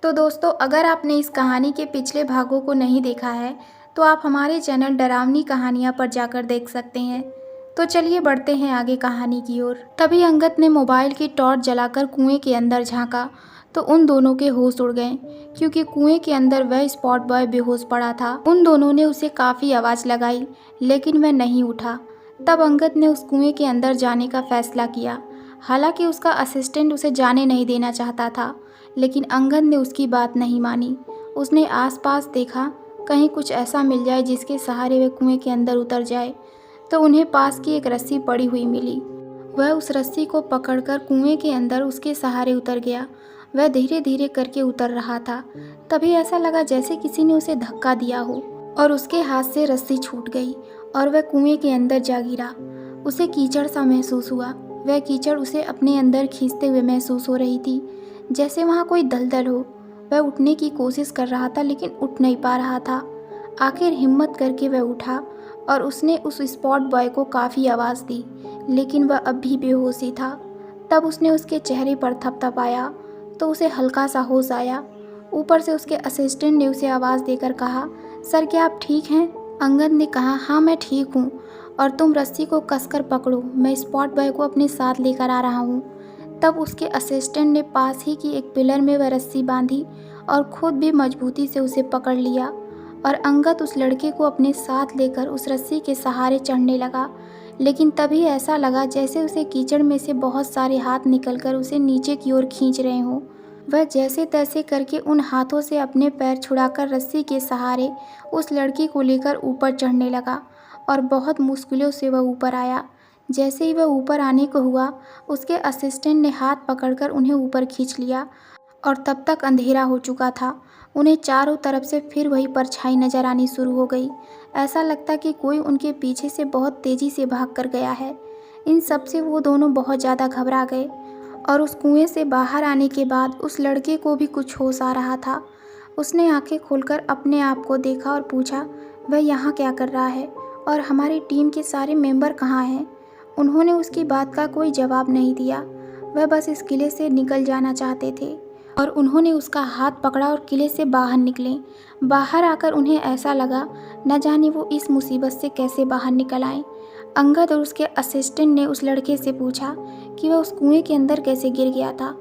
तो दोस्तों, अगर आपने इस कहानी के पिछले भागों को नहीं देखा है तो आप हमारे चैनल डरावनी कहानियाँ पर जाकर देख सकते हैं। तो चलिए बढ़ते हैं आगे कहानी की ओर। तभी अंगद ने मोबाइल की टॉर्च जलाकर कुएं के अंदर झांका तो उन दोनों के होश उड़ गए, क्योंकि कुएं के अंदर वह स्पॉट बॉय बेहोश पड़ा था। उन दोनों ने उसे काफ़ी आवाज़ लगाई लेकिन वह नहीं उठा। तब अंगद ने उस कुएं के अंदर जाने का फैसला किया। हालांकि उसका असिस्टेंट उसे जाने नहीं देना चाहता था, लेकिन अंगद ने उसकी बात नहीं मानी। उसने आसपास देखा, कहीं कुछ ऐसा मिल जाए जिसके सहारे वह कुएं के अंदर उतर जाए। तो उन्हें पास की एक रस्सी पड़ी हुई मिली। वह उस रस्सी को पकड़कर कुएं के अंदर उसके सहारे उतर गया। वह धीरे धीरे करके उतर रहा था। तभी ऐसा लगा जैसे किसी ने उसे धक्का दिया हो और उसके हाथ से रस्सी छूट गई और वह कुएं के अंदर जा गिरा। उसे कीचड़ सा महसूस हुआ। वह कीचड़ उसे अपने अंदर खींचते हुए महसूस हो रही थी, जैसे वहाँ कोई दलदल हो। वह उठने की कोशिश कर रहा था लेकिन उठ नहीं पा रहा था। आखिर हिम्मत करके वह उठा और उसने उस स्पॉट बॉय को काफ़ी आवाज़ दी, लेकिन वह अब भी बेहोश ही था। तब उसने उसके चेहरे पर थपथपाया तो उसे हल्का सा होश आया। ऊपर से उसके असिस्टेंट ने उसे आवाज़ देकर कहा, सर क्या आप ठीक हैं? अंगद ने कहा, हाँ मैं ठीक हूँ, और तुम रस्सी को कसकर पकड़ो, मैं स्पॉट बॉय को अपने साथ लेकर आ रहा हूँ। तब उसके असिस्टेंट ने पास ही की एक पिलर में वह रस्सी बांधी और खुद भी मजबूती से उसे पकड़ लिया, और अंगद उस लड़के को अपने साथ लेकर उस रस्सी के सहारे चढ़ने लगा। लेकिन तभी ऐसा लगा जैसे उसे कीचड़ में से बहुत सारे हाथ निकलकर उसे नीचे की ओर खींच रहे हों। वह जैसे तैसे करके उन हाथों से अपने पैर छुड़ाकर रस्सी के सहारे उस लड़की को लेकर ऊपर चढ़ने लगा और बहुत मुश्किलों से वह ऊपर आया। जैसे ही वह ऊपर आने को हुआ, उसके असिस्टेंट ने हाथ पकड़कर उन्हें ऊपर खींच लिया और तब तक अंधेरा हो चुका था। उन्हें चारों तरफ से फिर वही परछाई नजर आनी शुरू हो गई। ऐसा लगता कि कोई उनके पीछे से बहुत तेज़ी से भाग कर गया है। इन सब से वो दोनों बहुत ज़्यादा घबरा गए, और उस कुएं से बाहर आने के बाद उस लड़के को भी कुछ होश आ रहा था। उसने आंखें खोलकर अपने आप को देखा और पूछा, वह यहाँ क्या कर रहा है और हमारी टीम के सारे मेंबर कहाँ हैं? उन्होंने उसकी बात का कोई जवाब नहीं दिया। वह बस इस किले से निकल जाना चाहते थे, और उन्होंने उसका हाथ पकड़ा और किले से बाहर निकले। बाहर आकर उन्हें ऐसा लगा न जाने वो इस मुसीबत से कैसे बाहर निकल आए। अंगद और उसके असिस्टेंट ने उस लड़के से पूछा कि वह उस कुएं के अंदर कैसे गिर गया था।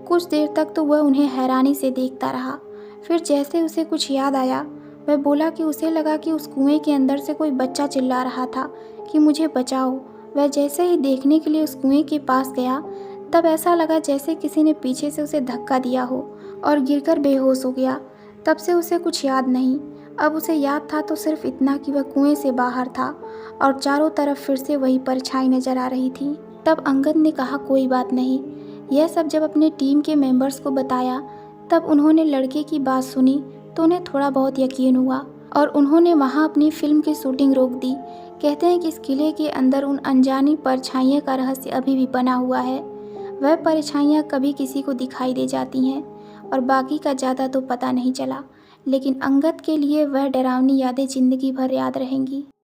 कुछ देर तक तो वह उन्हें हैरानी से देखता रहा। फिर जैसे उसे कुछ याद आया, वह बोला कि उसे लगा कि उस कुएं के अंदर से कोई बच्चा चिल्ला रहा था कि मुझे बचाओ। वह जैसे ही देखने के लिए उस कुएं के पास गया, तब ऐसा लगा जैसे किसी ने पीछे से उसे धक्का दिया हो और गिरकर बेहोश हो गया। तब से उसे कुछ याद नहीं। अब उसे याद था तो सिर्फ इतना कि वह कुएं से बाहर था और चारों तरफ फिर से वही परछाई नजर आ रही थी। तब अंगद ने कहा, कोई बात नहीं। यह सब जब अपने टीम के मेंबर्स को बताया, तब उन्होंने लड़के की बात सुनी तो उन्हें थोड़ा बहुत यकीन हुआ और उन्होंने वहाँ अपनी फिल्म की शूटिंग रोक दी। कहते हैं कि इस किले के अंदर उन अनजानी परछाइयों का रहस्य अभी भी बना हुआ है। वह परछाइयाँ कभी किसी को दिखाई दे जाती हैं और बाकी का ज़्यादा तो पता नहीं चला, लेकिन अंगद के लिए वह डरावनी यादें ज़िंदगी भर याद रहेंगी।